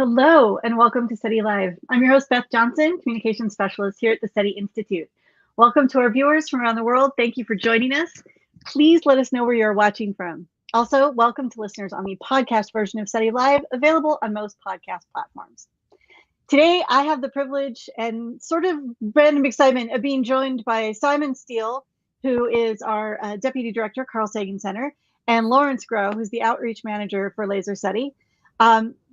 Hello, and welcome to SETI Live. I'm your host, Beth Johnson, Communications Specialist here at the SETI Institute. Welcome to our viewers from around the world. Thank you for joining us. Please let us know where you're watching from. Also, welcome to listeners on the podcast version of SETI Live, available on most podcast platforms. Today, I have the privilege and sort of random excitement of being joined by Simon Steele, who is our Deputy Director, Carl Sagan Center, and Lawrence Groh, who's the Outreach Manager for LaserSETI.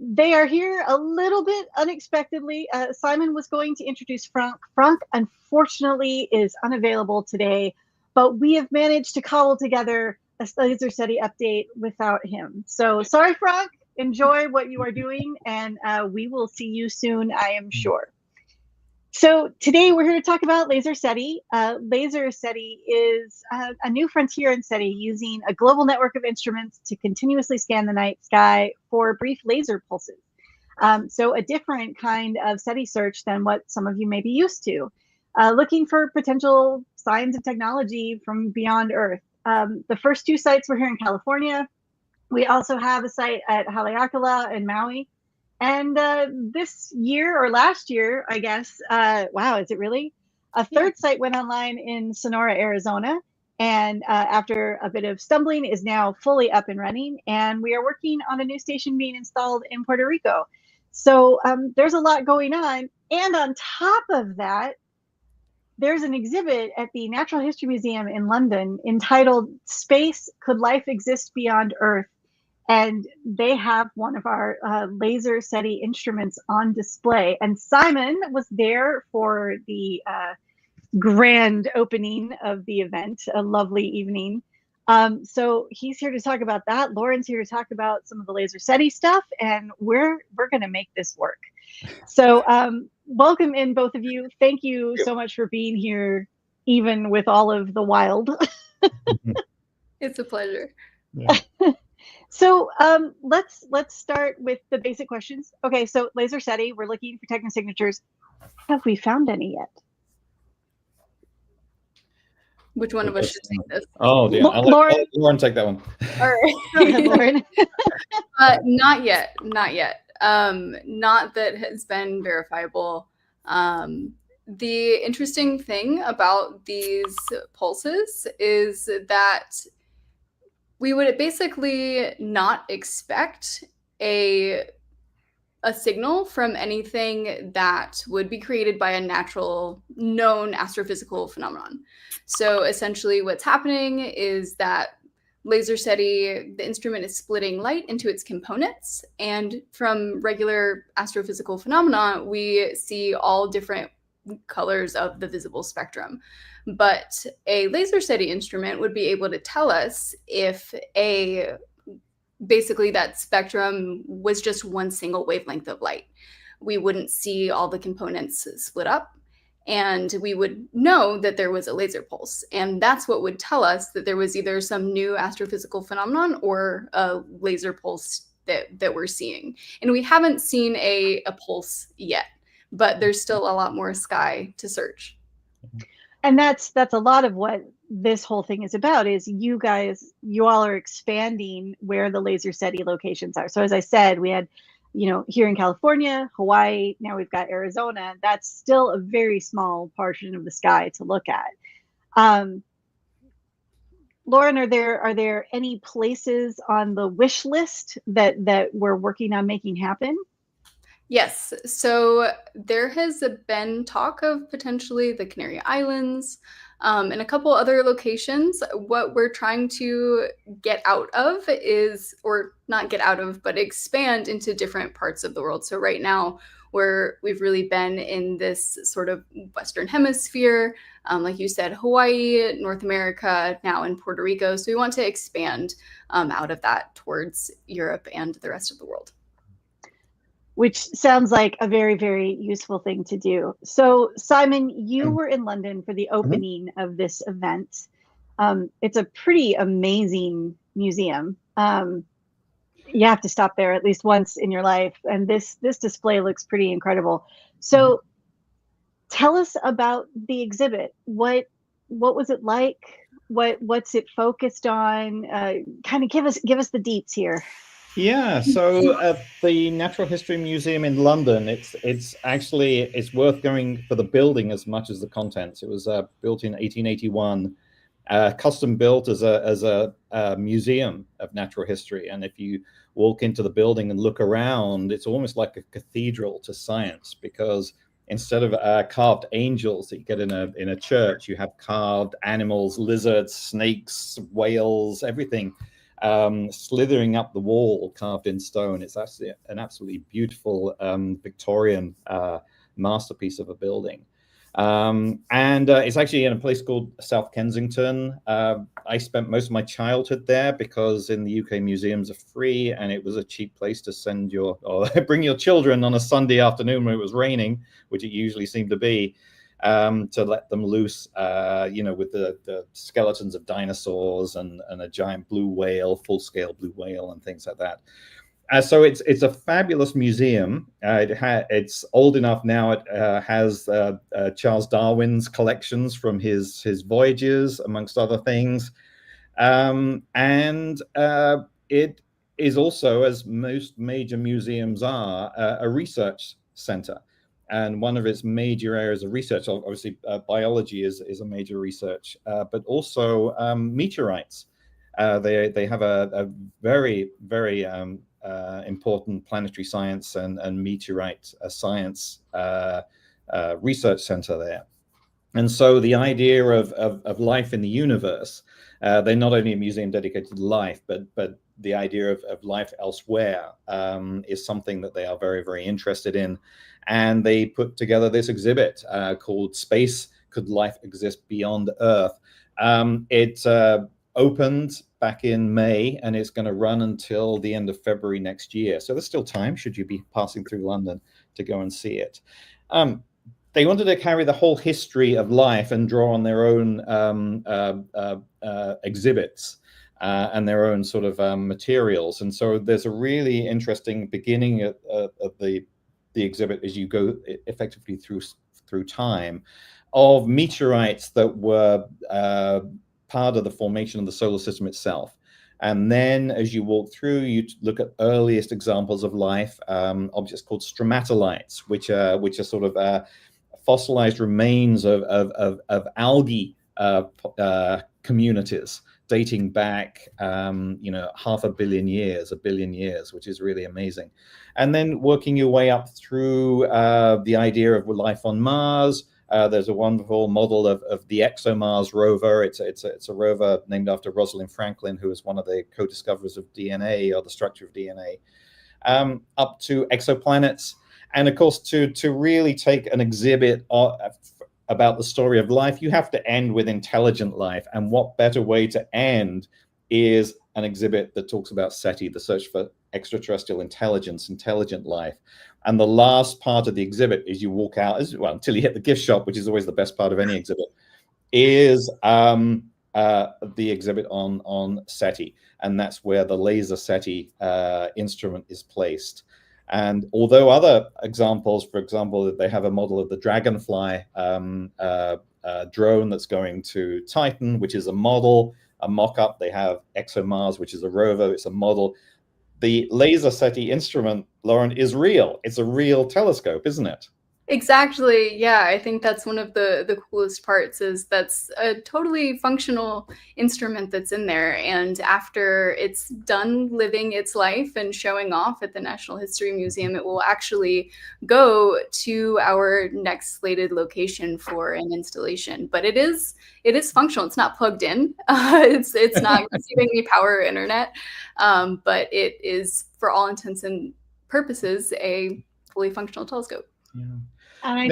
They are here a little bit unexpectedly. Simon was going to introduce Frank. Frank, unfortunately, is unavailable today, but we have managed to cobble together a LaserSETI update without him. So sorry, Frank. Enjoy what you are doing, and we will see you soon, I am sure. So today we're here to talk about LaserSETI. LaserSETI is a new frontier in SETI, using a global network of instruments to continuously scan the night sky for brief laser pulses. So a different kind of SETI search than what some of you may be used to, looking for potential signs of technology from beyond Earth. The first two sites were here in California. We also have a site at Haleakala in Maui. And this year, or last year, I guess, wow, is it really? A third site went online in Sonora, Arizona, and after a bit of stumbling is now fully up and running. And we are working on a new station being installed in Puerto Rico. So there's a lot going on. And on top of that, there's an exhibit at the Natural History Museum in London entitled "Space, Could Life Exist Beyond Earth?" And they have one of our LaserSETI instruments on display. And Simon was there for the grand opening of the event, a lovely evening. So he's here to talk about that. Lauren's here to talk about some of the LaserSETI stuff, and we're going to make this work. So welcome in, both of you. Thank you so much for being here, even with all of the wild. It's a pleasure. Yeah. So let's start with the basic questions. Okay, so LaserSETI, we're looking for technosignatures. Have we found any yet? Which one of us should take this? Oh, yeah. Lauren take that one. All right. Go ahead, Lauren. Not yet. Not yet. Not that has been verifiable. The interesting thing about these pulses is that we would basically not expect a signal from anything that would be created by a natural known astrophysical phenomenon. So essentially what's happening is that LaserSETI, the instrument, is splitting light into its components. And from regular astrophysical phenomena, we see all different colors of the visible spectrum. But a LaserSETI instrument would be able to tell us if basically that spectrum was just one single wavelength of light. We wouldn't see all the components split up, and we would know that there was a laser pulse. And that's what would tell us that there was either some new astrophysical phenomenon or a laser pulse that we're seeing. And we haven't seen a pulse yet, but there's still a lot more sky to search. And that's a lot of what this whole thing is about, is you all are expanding where the LaserSETI locations are. So as I said, we had, here in California, Hawaii, now we've got Arizona. That's still a very small portion of the sky to look at. Lauren, are there any places on the wish list that we're working on making happen? Yes. So there has been talk of potentially the Canary Islands and a couple other locations. What we're trying to get out of is, or not get out of, but expand into different parts of the world. So right now we've really been in this sort of Western Hemisphere, like you said, Hawaii, North America, now in Puerto Rico. So we want to expand out of that towards Europe and the rest of the world. Which sounds like a very, very useful thing to do. So, Simon, you were in London for the opening of this event. It's a pretty amazing museum. You have to stop there at least once in your life. And this display looks pretty incredible. So tell us about the exhibit. What was it like? What's it focused on? Kind of give us the deets here. Yeah, so at the Natural History Museum in London, it's worth going for the building as much as the contents. It was built in 1881, custom built as a museum of natural history. And if you walk into the building and look around, it's almost like a cathedral to science, because instead of carved angels that you get in a church, you have carved animals, lizards, snakes, whales, everything slithering up the wall, carved in stone. It's actually an absolutely beautiful Victorian masterpiece of a building. And it's actually in a place called South Kensington. I spent most of my childhood there because in the UK museums are free, and it was a cheap place to send bring your children on a Sunday afternoon when it was raining, which it usually seemed to be, to let them loose, with the skeletons of dinosaurs and a giant blue whale, full-scale blue whale, and things like that. So it's a fabulous museum. It's old enough now. It has Charles Darwin's collections from his voyages, amongst other things, and it is also, as most major museums are, a research center. And one of its major areas of research, obviously, biology is a major research, but also meteorites. They have a very, very important planetary science and meteorite science research center there. And so the idea of life in the universe, they're not only a museum dedicated to life, but the idea of life elsewhere is something that they are very, very interested in. And they put together this exhibit called Space, Could Life Exist Beyond Earth? It opened back in May, and it's going to run until the end of February next year. So there's still time, should you be passing through London, to go and see it. They wanted to carry the whole history of life and draw on their own exhibits and their own sort of materials. And so there's a really interesting beginning of the exhibit as you go effectively through time, of meteorites that were part of the formation of the solar system itself. And then as you walk through, you look at earliest examples of life, objects called stromatolites, which are sort of fossilized remains of algae communities dating back, 500 million years, 1 billion years, which is really amazing. And then working your way up through the idea of life on Mars. There's a wonderful model of the ExoMars rover. It's a rover named after Rosalind Franklin, who was one of the co-discoverers of DNA, or the structure of DNA, up to exoplanets. And of course, to really take an exhibit about the story of life, you have to end with intelligent life. And what better way to end is an exhibit that talks about SETI, the search for extraterrestrial intelligence, intelligent life. And the last part of the exhibit, as you walk out, until you hit the gift shop, which is always the best part of any exhibit, is the exhibit on SETI. And that's where the LaserSETI instrument is placed. And although other examples, for example, they have a model of the Dragonfly drone that's going to Titan, which is a model, a mock-up. They have ExoMars, which is a rover. It's a model. The LaserSETI instrument, Lauren, is real. It's a real telescope, isn't it? Exactly. Yeah, I think that's one of the coolest parts, is that's a totally functional instrument that's in there. And after it's done living its life and showing off at the National History Museum, it will actually go to our next slated location for an installation. But it is functional. It's not plugged in. It's not receiving any power or internet. But it is, for all intents and purposes, a fully functional telescope. Yeah. And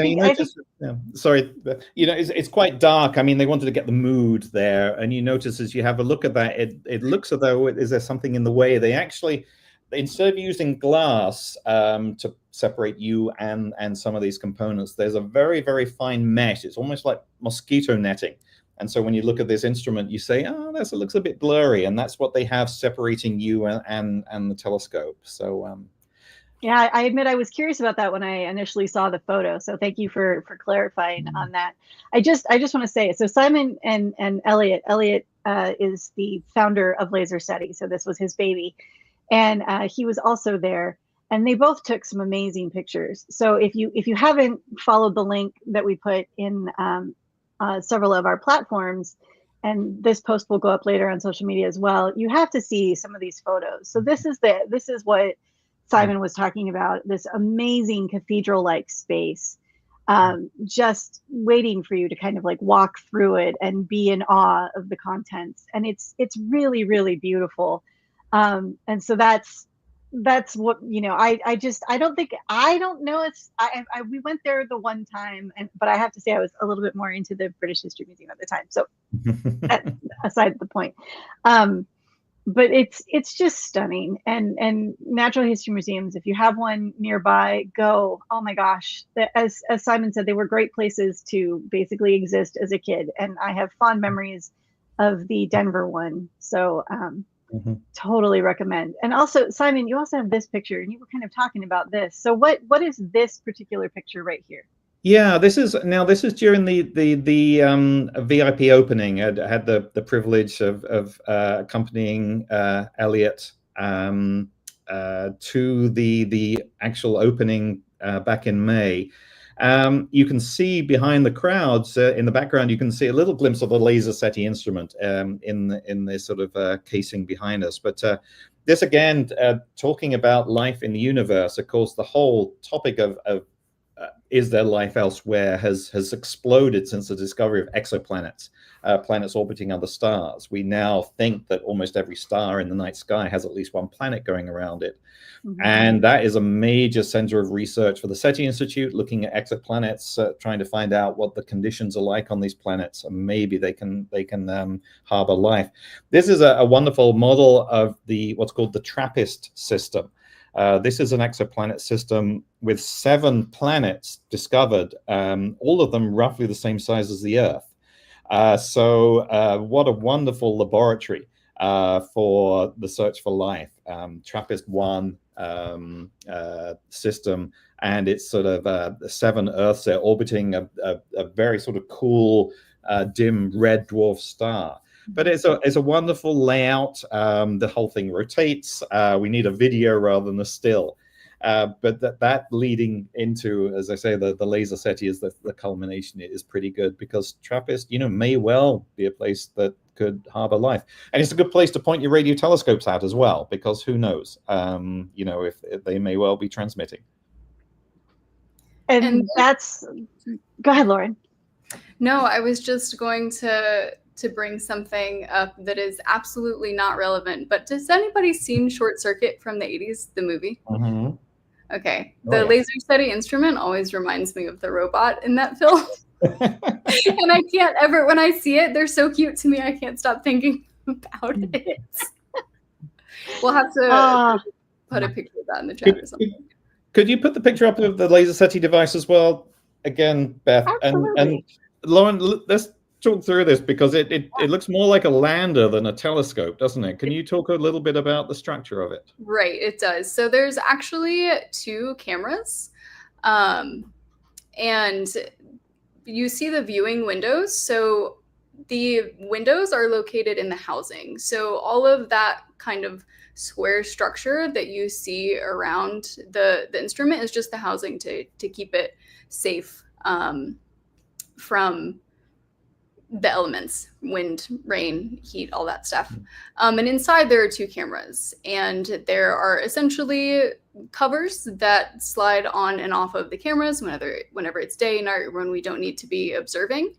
sorry, it's quite dark. I mean, they wanted to get the mood there, and you notice as you have a look at that, it looks as though is there something in the way. They actually, instead of using glass to separate you and some of these components, there's a very, very fine mesh. It's almost like mosquito netting. And so when you look at this instrument, you say, oh, it looks a bit blurry, and that's what they have separating you and the telescope. So yeah, I admit I was curious about that when I initially saw the photo. So thank you for clarifying on that. I just want to say, so Simon and Elliot is the founder of LaserSETI. So this was his baby. and he was also there. And they both took some amazing pictures. So if you haven't followed the link that we put in several of our platforms, and this post will go up later on social media as well, you have to see some of these photos. So this is what Simon was talking about, this amazing cathedral-like space, just waiting for you to kind of like walk through it and be in awe of the contents. And it's really, really beautiful. And so that's what, you know, I don't know if we went there the one time, but I have to say I was a little bit more into the British History Museum at the time. So aside the point, but it's just stunning. And natural history museums, if you have one nearby, go. Oh my gosh, as Simon said, they were great places to basically exist as a kid, and I have fond memories of the Denver one. So totally recommend. And also, Simon, you also have this picture, and you were kind of talking about this. So what is this particular picture right here? Yeah, this is during the VIP opening. I had the privilege of accompanying Elliot to the actual opening back in May. You can see behind the crowds in the background, you can see a little glimpse of the LaserSETI instrument in this sort of casing behind us. But this again, talking about life in the universe, of course, the whole topic of is there life elsewhere has exploded since the discovery of exoplanets, planets orbiting other stars. We now think that almost every star in the night sky has at least one planet going around it. And that is a major center of research for the SETI Institute, looking at exoplanets, trying to find out what the conditions are like on these planets, and maybe they can harbor life. This is a wonderful model of what's called the TRAPPIST system. This is an exoplanet system with 7 planets discovered, all of them roughly the same size as the Earth. So what a wonderful laboratory for the search for life. TRAPPIST-1 system, and it's sort of 7 Earths there orbiting a very sort of cool, dim red dwarf star. But it's a wonderful layout. The whole thing rotates. We need a video rather than a still. But that leading into, as I say, the LaserSETI is the culmination. It is pretty good because TRAPPIST, may well be a place that could harbor life, and it's a good place to point your radio telescopes at as well, because who knows, if they may well be transmitting. And that's, go ahead, Lauren. No, I was just going to bring something up that is absolutely not relevant, but has anybody seen Short Circuit from the 80s, the movie? Okay. The LaserSETI instrument always reminds me of the robot in that film. And I can't ever, when I see it, they're so cute to me, I can't stop thinking about it. We'll have to put a picture of that in the chat or something. Could you put the picture up of the LaserSETI device as well? Again, Beth. And Lauren, let's talk through this, because it looks more like a lander than a telescope, doesn't it? Can you talk a little bit about the structure of it? Right, it does. So there's actually 2 cameras, and you see the viewing windows. So the windows are located in the housing. So all of that kind of square structure that you see around the instrument is just the housing to keep it safe from the elements, wind, rain, heat, all that stuff. And inside there are 2 cameras, and there are essentially covers that slide on and off of the cameras whenever it's day, night, when we don't need to be observing.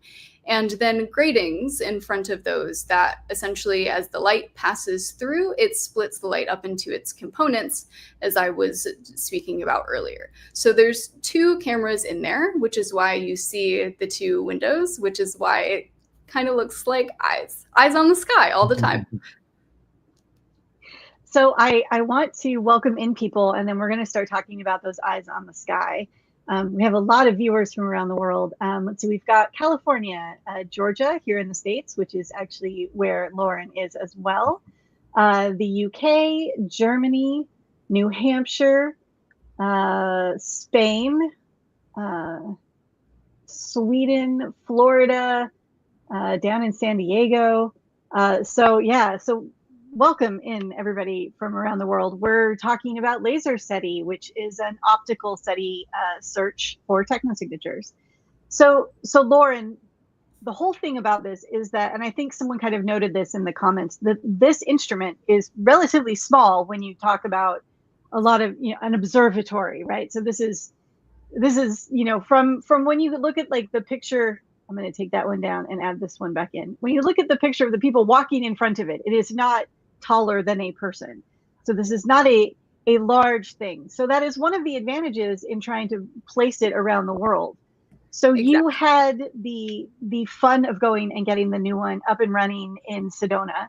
And then gratings in front of those that essentially, as the light passes through, it splits the light up into its components, as I was speaking about earlier. So there's 2 cameras in there, which is why you see the 2 windows, which is why it kind of looks like eyes on the sky all the time. So I want to welcome in people, and then we're going to start talking about those eyes on the sky. We have a lot of viewers from around the world. Let's see, we've got California, Georgia here in the States, which is actually where Lauren is as well. The UK, Germany, New Hampshire, Spain, Sweden, Florida, down in San Diego. So Welcome in, everybody from around the world. We're talking about LaserSETI, which is an optical SETI search for technosignatures. So Lauren, the whole thing about this is that, and I think someone kind of noted this in the comments, that this instrument is relatively small when you talk about a lot of, an observatory, right? So this is, from when you look at like the picture, I'm going to take that one down and add this one back in. When you look at the picture of the people walking in front of it, it is not taller than a person. So this is not a large thing. So that is one of the advantages in trying to place it around the world. So exactly. You had the fun of going and getting the new one up and running in Sedona,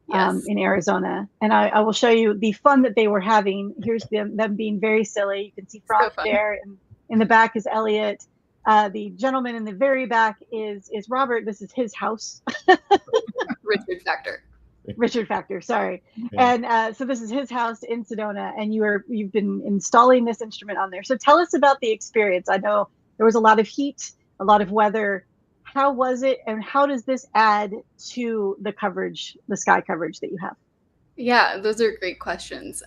yes. In Arizona. And I will show you the fun that they were having. Here's them being very silly. You can see Frank there, and in the back is Elliot. The gentleman in the very back is Robert. This is his house. Richard Factor, sorry. Yeah. And so this is his house in Sedona, and you've been installing this instrument on there. So tell us about the experience. I know there was a lot of heat, a lot of weather. How was it, and how does this add to the coverage, the sky coverage that you have? Yeah, those are great questions.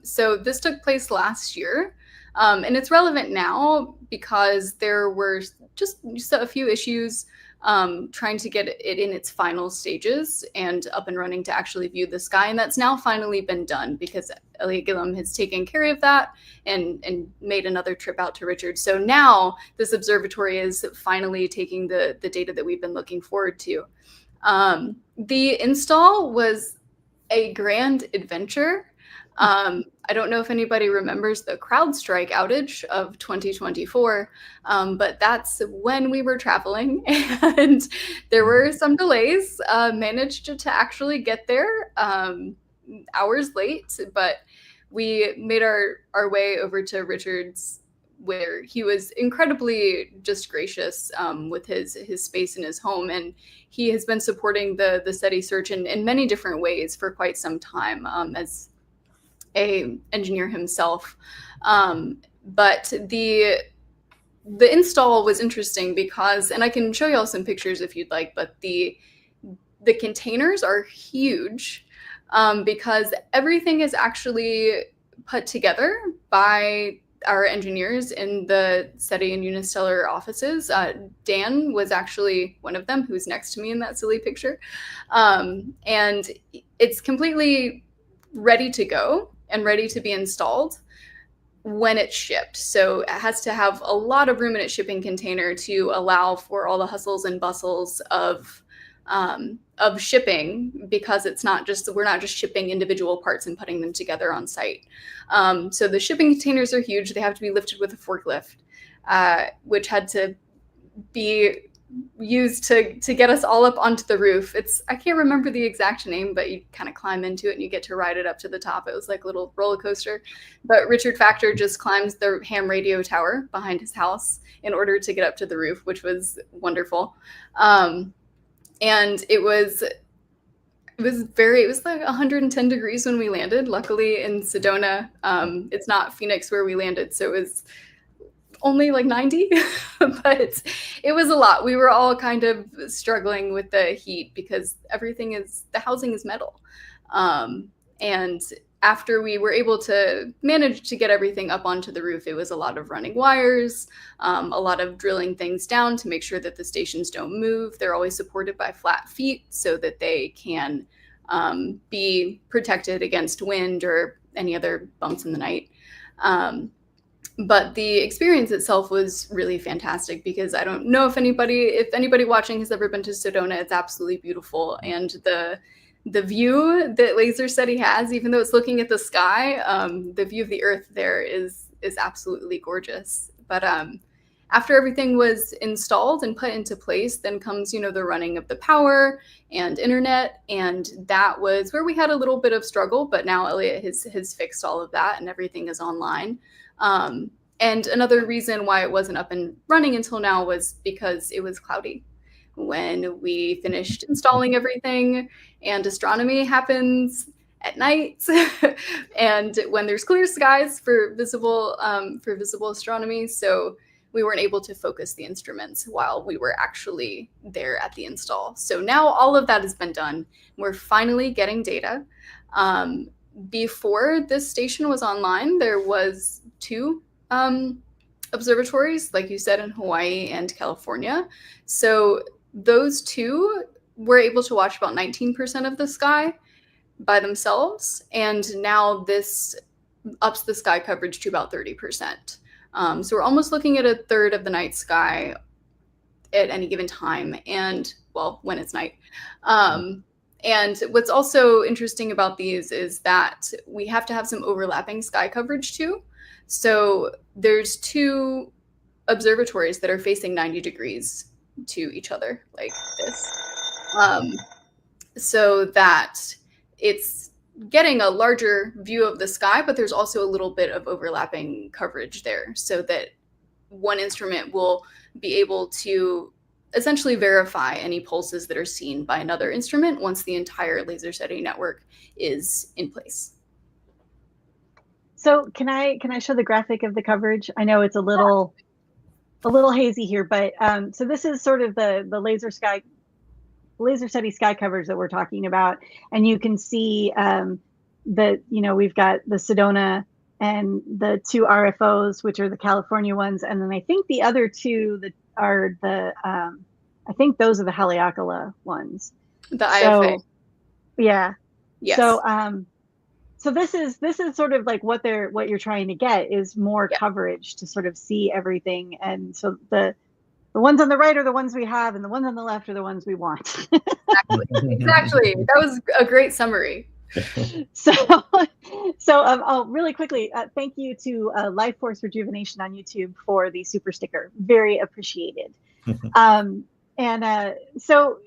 So this took place last year, and it's relevant now because there were just a few issues trying to get it in its final stages and up and running to actually view the sky. And that's now finally been done because Elliot Gillum has taken care of that and made another trip out to Richard. So now this observatory is finally taking the data that we've been looking forward to. The install was a grand adventure. I don't know if anybody remembers the CrowdStrike outage of 2024, but that's when we were traveling and there were some delays, managed to actually get there hours late, but we made our way over to Richard's, where he was incredibly just gracious with his space in his home. And he has been supporting the SETI search in many different ways for quite some time as a engineer himself. But the install was interesting because, and I can show y'all some pictures if you'd like, but the containers are huge because everything is actually put together by our engineers in the SETI and Unistellar offices. Dan was actually one of them, who's next to me in that silly picture. And it's completely ready to go and ready to be installed when it's shipped. So it has to have a lot of room in its shipping container to allow for all the hustles and bustles of shipping, because we're not just shipping individual parts and putting them together on site. So the shipping containers are huge. They have to be lifted with a forklift, which had to be used to get us all up onto the roof. I can't remember the exact name, but you kind of climb into it and you get to ride it up to the top. It was like a little roller coaster. But Richard Factor just climbs the ham radio tower behind his house in order to get up to the roof, which was wonderful. And it was like 110 degrees when we landed. Luckily in Sedona, it's not Phoenix where we landed, so it was only like 90, but it was a lot. We were all kind of struggling with the heat because the housing is metal. And after we were able to manage to get everything up onto the roof, it was a lot of running wires, a lot of drilling things down to make sure that the stations don't move. They're always supported by flat feet so that they can be protected against wind or any other bumps in the night. But the experience itself was really fantastic because I don't know if anybody watching has ever been to Sedona. It's absolutely beautiful. And the view that LaserSETI has, even though it's looking at the sky, the view of the Earth there is absolutely gorgeous. But after everything was installed and put into place, then comes, the running of the power and internet. And that was where we had a little bit of struggle, but now Elliot has fixed all of that and everything is online. And another reason why it wasn't up and running until now was because it was cloudy when we finished installing everything, and astronomy happens at night and when there's clear skies for visible astronomy. So we weren't able to focus the instruments while we were actually there at the install. So now all of that has been done. We're finally getting data. Before this station was online, there was 2 observatories, like you said, in Hawaii and California. So those 2 were able to watch about 19% of the sky by themselves. And now this ups the sky coverage to about 30%. So we're almost looking at a third of the night sky at any given time, and well, when it's night. And what's also interesting about these is that we have to have some overlapping sky coverage too. So there's 2 observatories that are facing 90 degrees to each other like this. So that it's getting a larger view of the sky, but there's also a little bit of overlapping coverage there, so that one instrument will be able to essentially verify any pulses that are seen by another instrument once the entire LaserSETI network is in place. So can I show the graphic of the coverage? I know it's a little hazy here, but so this is sort of the LaserSETI sky coverage that we're talking about, and you can see we've got the Sedona and the 2 RFOs, which are the California ones, and then I think the other 2 that are the I think those are the Haleakala ones. The IFA. Yeah. Yes. So this is sort of like what you're trying to get is more coverage to sort of see everything, and so the ones on the right are the ones we have, and the ones on the left are the ones we want. Exactly. That was a great summary. So I'll really quickly thank you to Life Force Rejuvenation on YouTube for the super sticker. Very appreciated. So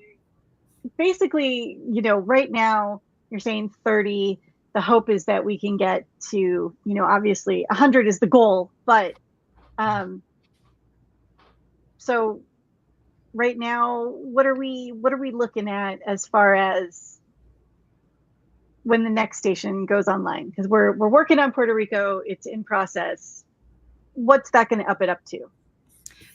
basically, right now you're saying 30. The hope is that we can get to, obviously 100 is the goal, but so right now, what are we looking at as far as when the next station goes online? Because we're working on Puerto Rico, it's in process. What's that going to up it up to?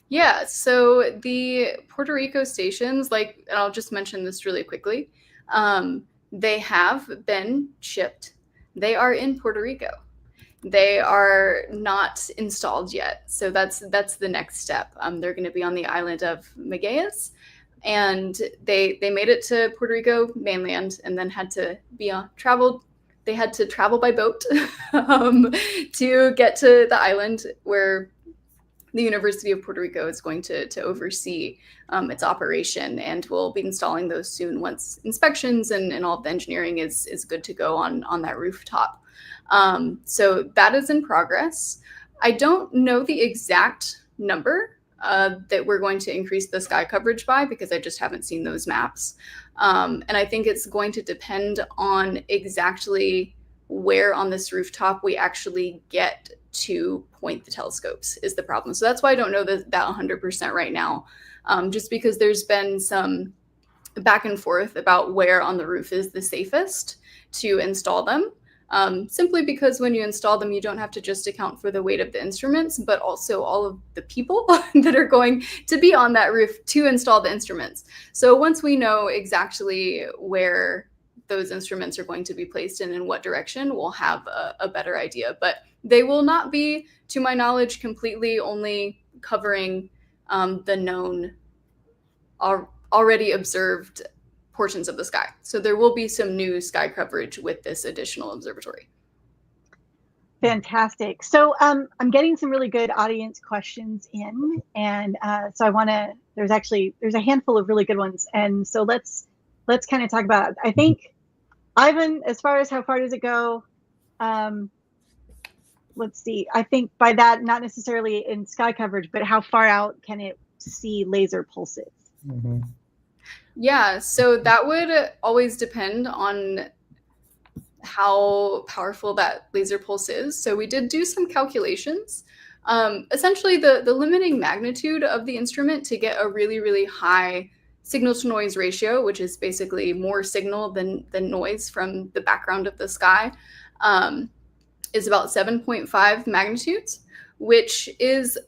Yeah, so the Puerto Rico stations, and I'll just mention this really quickly, they have been shipped. They are in Puerto Rico. They are not installed yet. So that's the next step. They're going to be on the island of Magalhães, and they made it to Puerto Rico mainland and then had to be traveled. They had to travel by boat to get to the island where the University of Puerto Rico is going to oversee its operation, and we'll be installing those soon once inspections and all of the engineering is good to go on that rooftop. So that is in progress. I don't know the exact number that we're going to increase the sky coverage by, because I just haven't seen those maps. And I think it's going to depend on exactly where on this rooftop we actually get to point the telescopes is the problem. So that's why I don't know that 100% right now, just because there's been some back and forth about where on the roof is the safest to install them. Simply because when you install them, you don't have to just account for the weight of the instruments, but also all of the people that are going to be on that roof to install the instruments. So once we know exactly where those instruments are going to be placed and in what direction, we'll have a better idea. But they will not be, to my knowledge, completely only covering the known already observed portions of the sky. So there will be some new sky coverage with this additional observatory. Fantastic. So I'm getting some really good audience questions in, and so there's a handful of really good ones, and so let's kind of talk about it. I think, Ivan, as far as how far does it go? Let's see. I think by that, not necessarily in sky coverage, but how far out can it see laser pulses? Mm-hmm. Yeah, so that would always depend on how powerful that laser pulse is. So we did do some calculations. Essentially, the limiting magnitude of the instrument to get a really, really high signal to noise ratio, which is basically more signal than noise from the background of the sky, is about 7.5 magnitudes, which is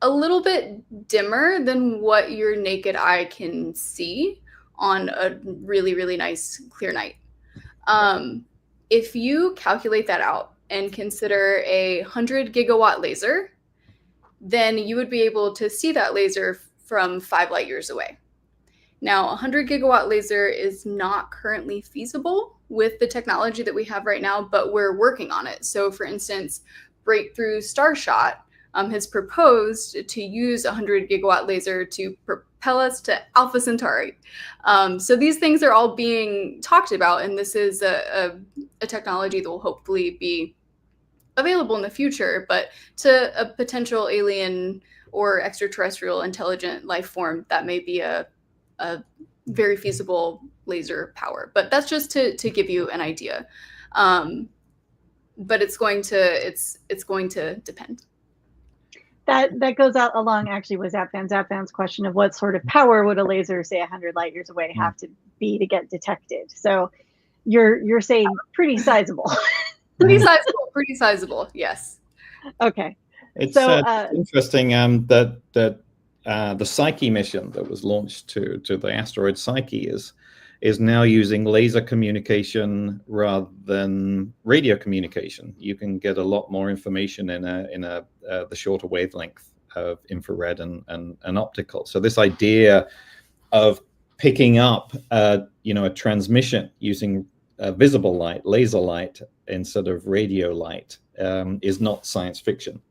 a little bit dimmer than what your naked eye can see on a really, really nice clear night. If you calculate that out and consider a 100 gigawatt laser, then you would be able to see that laser from 5 light years away. Now, a 100 gigawatt laser is not currently feasible with the technology that we have right now, but we're working on it. So for instance, Breakthrough Starshot has proposed to use a 100 gigawatt laser to propel us to Alpha Centauri. So these things are all being talked about, and this is a technology that will hopefully be available in the future, but to a potential alien or extraterrestrial intelligent life form, that may be a very feasible laser power. But that's just to give you an idea. But it's going to depend. That goes out along actually with Zapfan's question of what sort of power would a laser, say 100 light years away, have to be to get detected. So you're saying pretty sizable. Pretty sizable, yes. Okay. It's interesting that the Psyche mission that was launched to the asteroid Psyche is now using laser communication rather than radio communication. You can get a lot more information in the shorter wavelength of infrared and optical. So this idea of picking up a transmission using visible light, laser light, instead of radio light is not science fiction,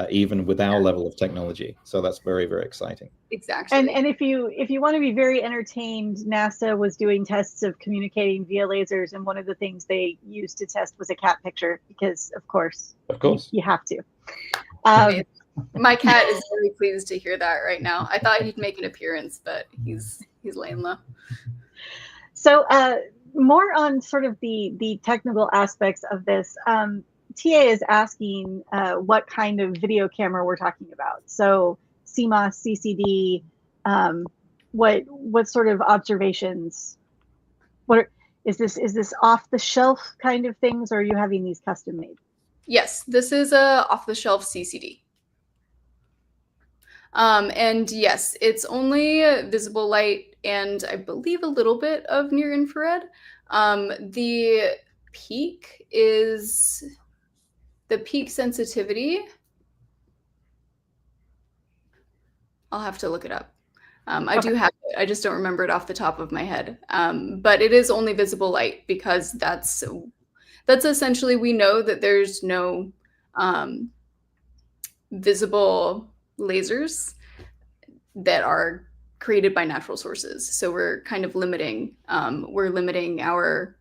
even with our level of technology. So that's very, very exciting. Exactly. And if you want to be very entertained, NASA was doing tests of communicating via lasers, and one of the things they used to test was a cat picture, because of course you have to. My cat is really pleased to hear that right now. I thought he'd make an appearance, but he's laying low. So more on sort of the technical aspects of this. TA is asking what kind of video camera we're talking about. So CMOS, CCD, what sort of observations? Is this off the shelf kind of things, or are you having these custom made? Yes, this is a off the shelf CCD. And yes, it's only visible light and I believe a little bit of near infrared. The peak sensitivity. I'll have to look it up. I do have it. I just don't remember it off the top of my head. But it is only visible light, because that's essentially, we know that there's no visible lasers that are created by natural sources. So we're kind of limiting our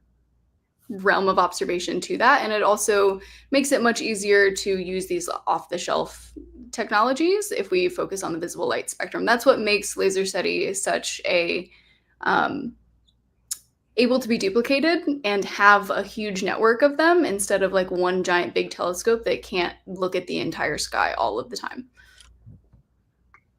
realm of observation to that. And it also makes it much easier to use these off-the-shelf technologies if we focus on the visible light spectrum. That's what makes LaserSETI such a able to be duplicated and have a huge network of them, instead of like one giant big telescope that can't look at the entire sky all of the time.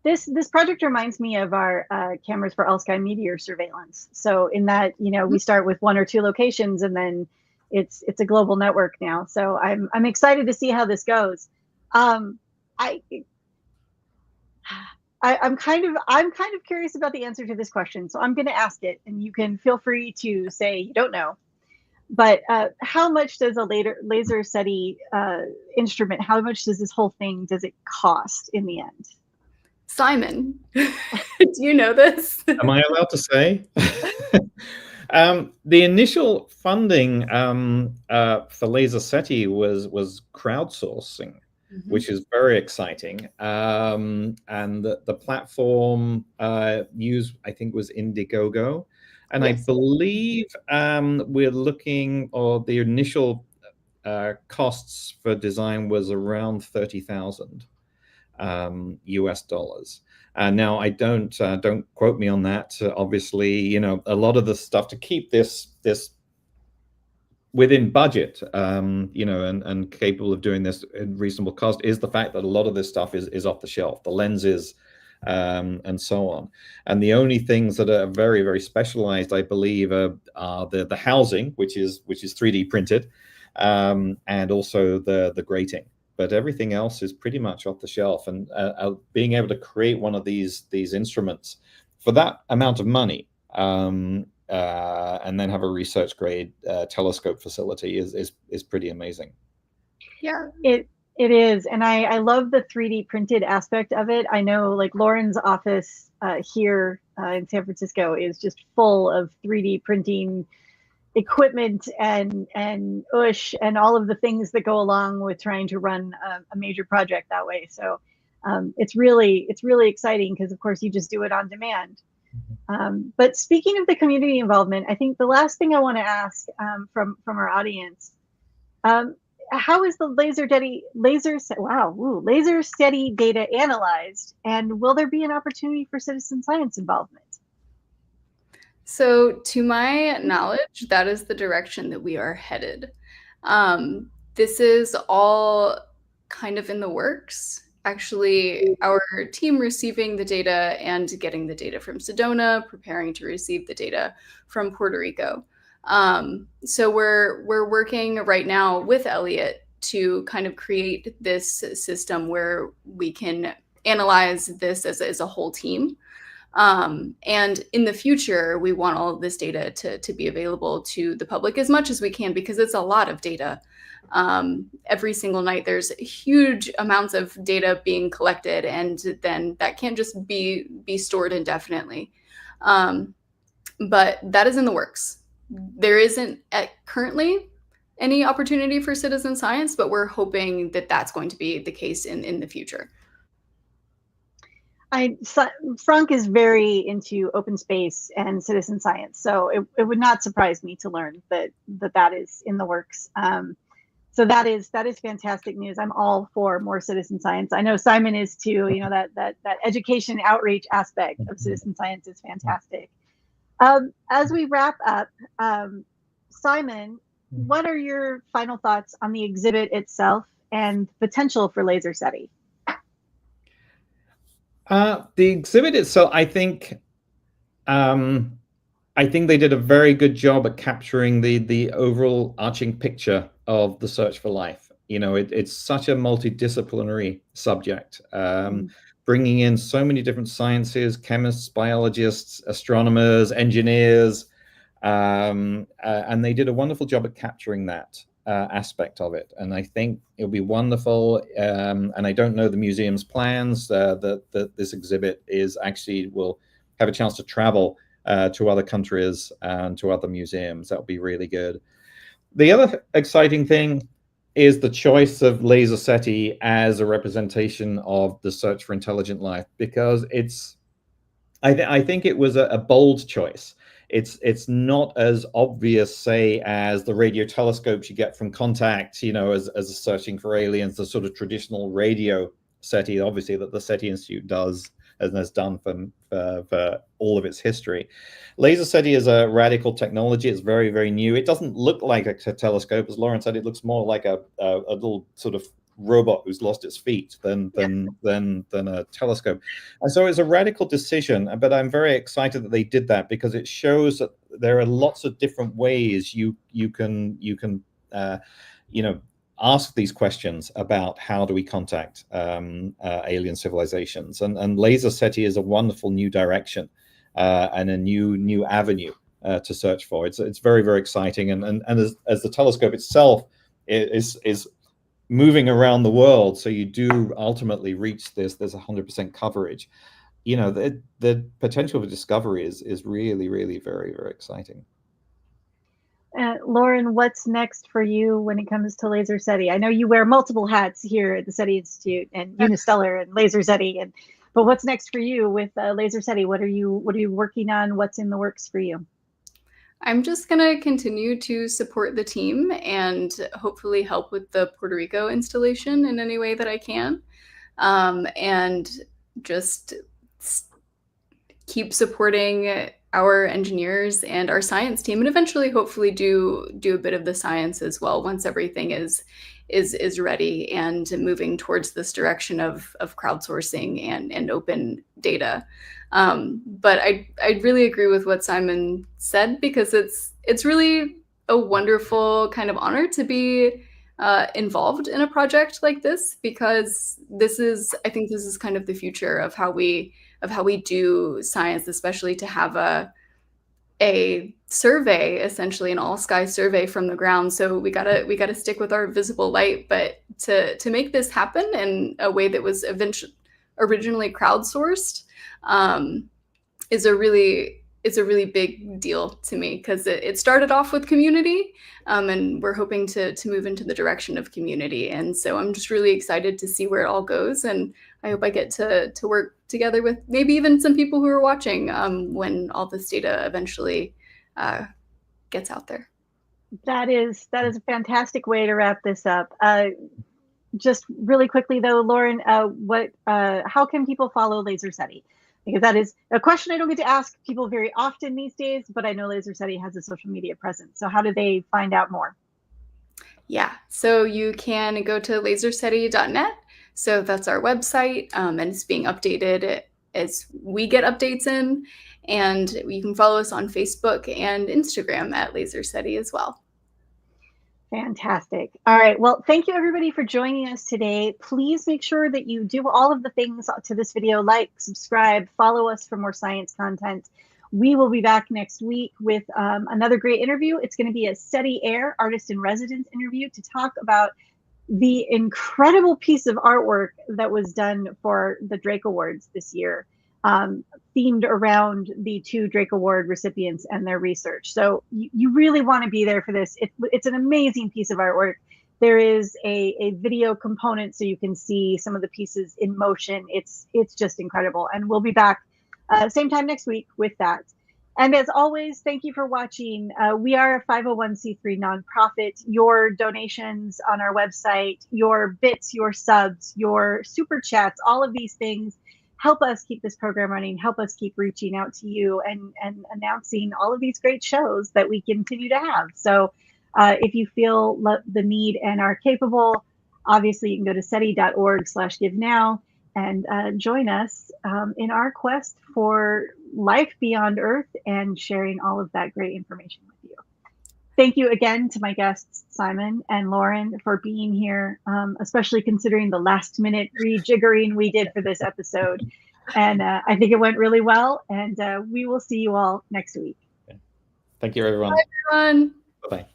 This project reminds me of our cameras for all-sky meteor surveillance. So in that, we start with 1 or 2 locations, and then it's a global network now. So I'm excited to see how this goes. I'm kind of curious about the answer to this question, so I'm going to ask it, and you can feel free to say you don't know. But how much does a LaserSETI instrument? How much does this whole thing cost in the end? Simon, do you know this? Am I allowed to say? The initial funding for LaserSETI was crowdsourcing, which is very exciting. And the platform used, I think, was Indiegogo. And yes. I believe we're looking, or the initial costs for design was around $30,000 US dollars. Now, I don't quote me on that. Obviously, a lot of the stuff to keep this within budget, and capable of doing this at reasonable cost, is the fact that a lot of this stuff is off the shelf, the lenses, and so on. And the only things that are very, very specialized, I believe, are the housing, which is 3D printed, and also the grating. but everything else is pretty much off the shelf. And being able to create one of these instruments for that amount of money, and then have a research grade telescope facility is pretty amazing. Yeah, it is, and I love the 3D printed aspect of it. I know, like, Lauren's office here in San Francisco is just full of 3D printing equipment and OOSH and all of the things that go along with trying to run a major project that way. So it's really exciting because, of course, you just do it on demand. But speaking of the community involvement, I think the last thing I want to ask from our audience, how is the LaserSETI data analyzed, and will there be an opportunity for citizen science involvement? So to my knowledge, that is the direction that we are headed. This is all kind of in the works. Actually, our team receiving the data and getting the data from Sedona, preparing to receive the data from Puerto Rico. So we're working right now with Elliot to kind of create this system where we can analyze this as a whole team. And in the future, we want all of this data to be available to the public as much as we can, because it's a lot of data. Every single night, there's huge amounts of data being collected, and then that can't just be stored indefinitely. But that is in the works. There isn't currently any opportunity for citizen science, but we're hoping that that's going to be the case in the future. Frank is very into open space and citizen science, so it would not surprise me to learn that is in the works. So that is fantastic news. I'm all for more citizen science. I know Simon is too. You know, that education outreach aspect of citizen science is fantastic. As we wrap up, Simon, what are your final thoughts on the exhibit itself and potential for LaserSETI? The exhibit itself, I think they did a very good job at capturing the overall arching picture of the search for life. You know, it's such a multidisciplinary subject, bringing in so many different sciences: chemists, biologists, astronomers, engineers, and they did a wonderful job at capturing that aspect of it. And I think it'll be wonderful. And I don't know the museum's plans, that this exhibit will have a chance to travel to other countries and to other museums. That would be really good. The other exciting thing is the choice of LaserSETI as a representation of the search for intelligent life, because I think it was a bold choice. It's not as obvious, say, as the radio telescopes you get from Contact, you know, as searching for aliens, the sort of traditional radio SETI, obviously, that the SETI Institute does and has done for all of its history. LaserSETI is a radical technology. It's very, very new. It doesn't look like a telescope. As Lauren said, it looks more like a little sort of robot who's lost its feet than a telescope. And so it's a radical decision, but I'm very excited that they did that, because it shows that there are lots of different ways you can ask these questions about how do we contact alien civilizations, and LaserSETI is a wonderful new direction and a new avenue to search for. It's very, very exciting, and as the telescope itself is moving around the world, so you do ultimately reach there's 100% coverage. You know, the potential for discovery is really, really very, very exciting. Lauren, what's next for you when it comes to LaserSETI? I know you wear multiple hats here at the SETI Institute, and Unistellar and LaserSETI, but what's next for you with LaserSETI? What are you working on? What's in the works for you? I'm just going to continue to support the team and hopefully help with the Puerto Rico installation in any way that I can, and just keep supporting our engineers and our science team, and eventually hopefully do a bit of the science as well once everything is ready and moving towards this direction of crowdsourcing and open data. But I really agree with what Simon said, because it's really a wonderful kind of honor to be involved in a project like this, because I think this is kind of the future of how we do science, especially to have a survey, essentially an all sky survey from the ground. So we gotta stick with our visible light, but to make this happen in a way that was originally crowdsourced is a really big deal to me, because it started off with community, and we're hoping to move into the direction of community. And so I'm just really excited to see where it all goes. And I hope I get to work together with maybe even some people who are watching when all this data eventually gets out there. That is a fantastic way to wrap this up. Just really quickly though, Lauren, how can people follow LaserSETI? Because that is a question I don't get to ask people very often these days, but I know LaserSETI has a social media presence. So how do they find out more? Yeah, so you can go to laserseti.net. So that's our website, and it's being updated as we get updates in. And you can follow us on Facebook and Instagram at LaserSETI as well. Fantastic. All right. Well, thank you everybody for joining us today. Please make sure that you do all of the things to this video, like, subscribe, follow us for more science content. We will be back next week with another great interview. It's going to be a SETI Air Artist in Residence interview to talk about the incredible piece of artwork that was done for the Drake Awards this year, themed around the 2 Drake Award recipients and their research. So you really want to be there for this. It's an amazing piece of artwork. There is a video component so you can see some of the pieces in motion. It's just incredible. And we'll be back same time next week with that. And as always, thank you for watching. We are a 501c3 nonprofit. Your donations on our website, your bits, your subs, your super chats, all of these things help us keep this program running, help us keep reaching out to you and announcing all of these great shows that we continue to have. So if you feel the need and are capable, obviously you can go to seti.org/give-now and join us in our quest for life beyond Earth and sharing all of that great information with you. Thank you again to my guests, Simon and Lauren, for being here, especially considering the last minute rejiggering we did for this episode. And I think it went really well, and we will see you all next week. Thank you, everyone. Bye, everyone. Bye-bye.